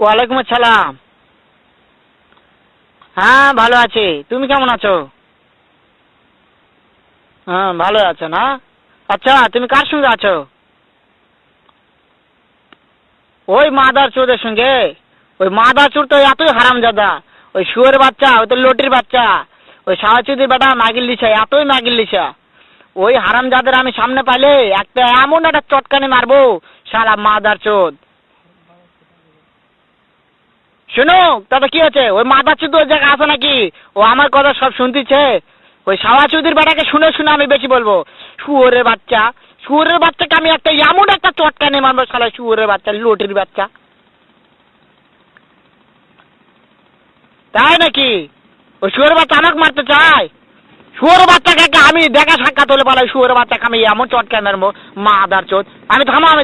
ওয়ালাইকুম আসসালাম। হ্যাঁ ভালো আছি, তুমি কেমন আছো? হ্যাঁ ভালো আছো না? আচ্ছা তুমি কার সঙ্গে আছো? ওই মাদার চোদের সঙ্গে। ওই মাদার চোর তো এতই হারামজাদা। ওই শুয়োর বাচ্চা, ওই তো লটির বাচ্চা, ওই সাওয়াচুদির বেটা মাগির লিসা, এতই মাগির লিসা। ওই হারামজাদের আমি সামনে পাইলে একটা এমন একটা চটকানি মারবো, শালা মাদার চোদ। শুনো, তাতে কি আছে? ওই মাদার চোদ ওই জায়গায় আছে নাকি? ও আমার কথা সব শুনতিছে। ওই সাওয়াচুদির বেটাকে শুনে শুনে আমি বেশি বলবো। শুয়োরের বাচ্চা, শুয়োরের বাচ্চাকে আমি একটা এমন একটা চটকানি মারবো, শালা শুয়োরের বাচ্চা, লটির বাচ্চা। তাই নাকি? ওই শুয়োরের বাচ্চা আমাকে মারতে চায়? শুয়োরের বাচ্চাকে আমি দেখা সাক্ষাৎ হলে বলে শুয়োরের বাচ্চাকে আমি এমন চটকানি মারবো, মাদার চোদ। আমি থামো, আমি